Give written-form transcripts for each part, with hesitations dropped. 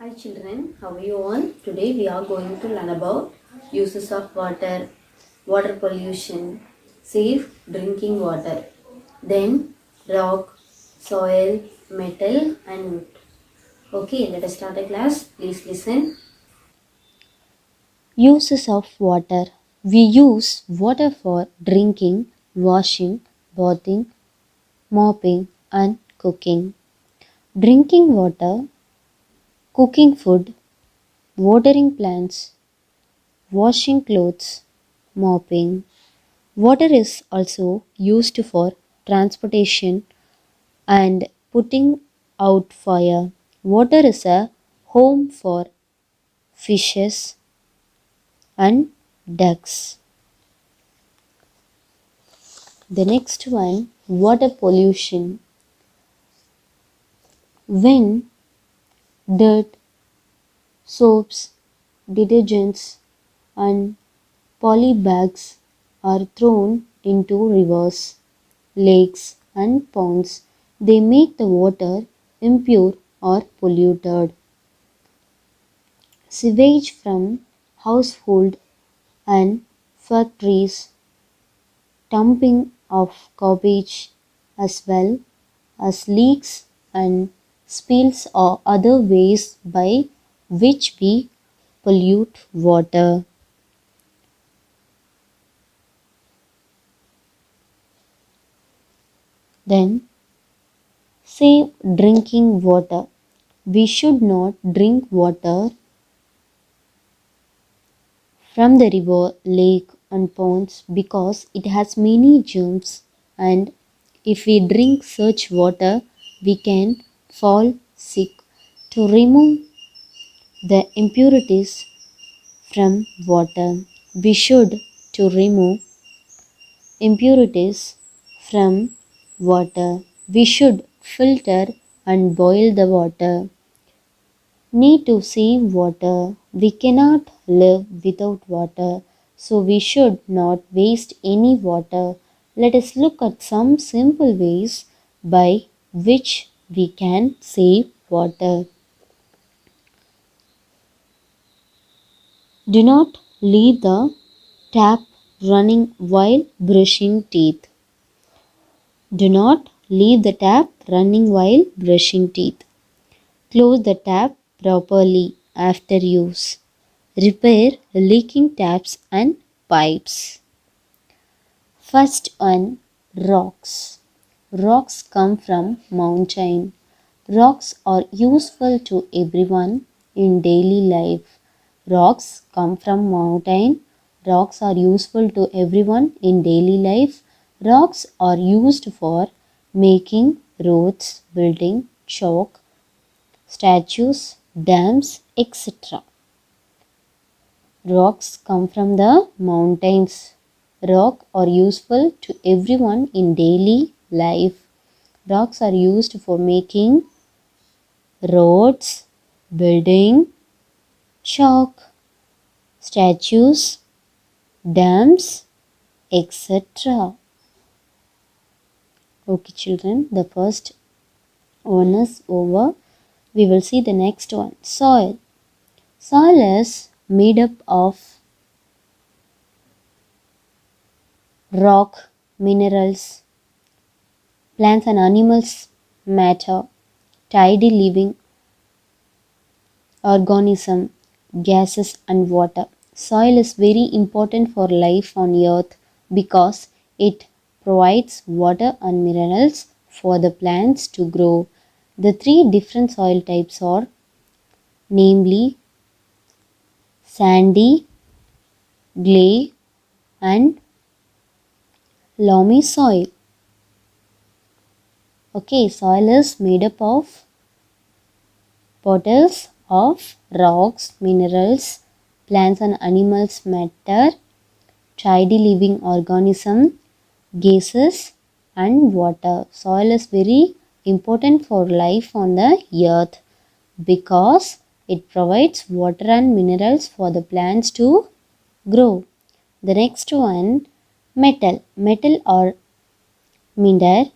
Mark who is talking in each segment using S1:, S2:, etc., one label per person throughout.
S1: Hi children, how are you all? Today we are going to learn about uses of water, water pollution, safe drinking water, then rock, soil, metal and wood. Okay, let us start the class. Please listen.
S2: Uses of water. We use water for drinking, washing, bathing, mopping, and cooking. Drinking water, cooking food, watering plants, washing clothes, mopping. Water is also used for transportation and putting out fire. Water is a home for fishes and ducks. The next one, water pollution. When dirt, soaps, detergents, and polybags are thrown into rivers, lakes, and ponds, they make the water impure or polluted. Sewage from household and factories, dumping of garbage, as well as leaks and spills or other ways by which we pollute water. Then save drinking water. We should not drink water from the river, lake, and ponds because it has many germs, and if we drink such water, we can fall sick. To remove the impurities from water, we should to remove impurities from water. We should filter and boil the water. Need to save water. We cannot live without water, so we should not waste any water. Let us look at some simple ways by which we can save water. Do not leave the tap running while brushing teeth. Do not leave the tap running while brushing teeth. Close the tap properly after use. Repair leaking taps and pipes. First one, rocks. Rocks come from mountain. Rocks are useful to everyone in daily life. Rocks come from mountain. Rocks are useful to everyone in daily life. Rocks are used for making roads, building, chalk, statues, dams, etc. Rocks come from the mountains. Rocks are useful to everyone in daily life. Rocks are used for making roads, building, chalk, statues, dams, etc. Okay, children, the first one is over. We will see the next one. Soil. Soil is made up of rock, minerals, plants and animals, matter, tidy living organism, gases and water. Soil is very important for life on earth because it provides water and minerals for the plants to grow. The three different soil types are namely sandy, clay and loamy soil. Okay, soil is made up of bottles of rocks, minerals, plants and animals matter, tidy living organism, gases and water. Soil is very important for life on the earth because it provides water and minerals for the plants to grow. The next one, metal. Metal are mined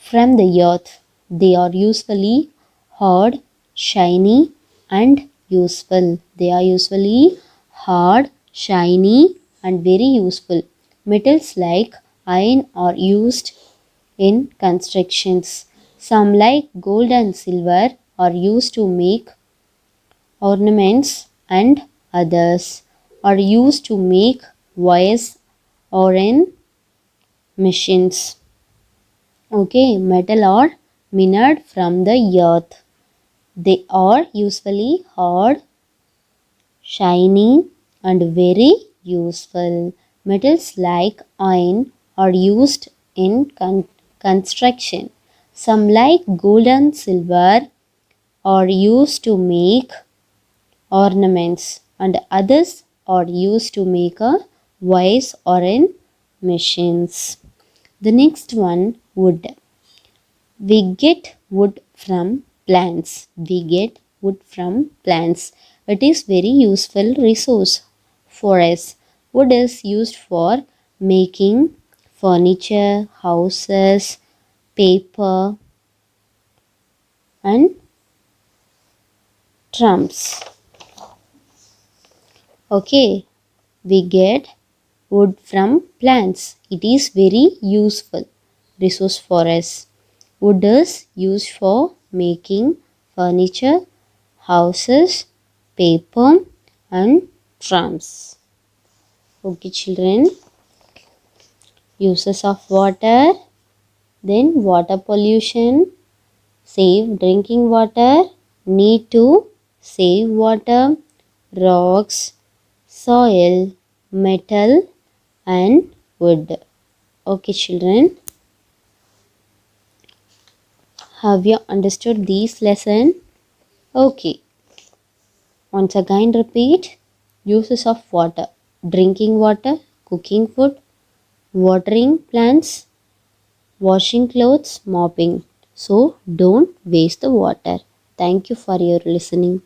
S2: from the earth. They are usually hard, shiny and useful. They are usually hard, shiny, and very useful. Metals like iron are used in constructions. Some, like gold and silver, are used to make ornaments, and others are used to make wires or in machines. Okay, metal are mined from the earth. They are usually hard, shiny, and very useful. Metals like iron are used in construction. Some, like gold and silver, are used to make ornaments, and others are used to make a wires or in machines. The next one, wood. We get wood from plants. We get wood from plants. It is very useful resource for us. Wood is used for making furniture, houses, paper, and trumps. Okay, we get wood from plants. It is very useful resource for us. Wood is used for making furniture, houses, paper, and trams. Okay, children. Uses of water. Then water pollution. Save drinking water. Need to save water. Rocks, soil, metal, and wood. Okay, children. Have you understood these lesson? Okay. Once again repeat. Uses of water. Drinking water, cooking food, watering plants, washing clothes, mopping. So don't waste the water. Thank you for your listening.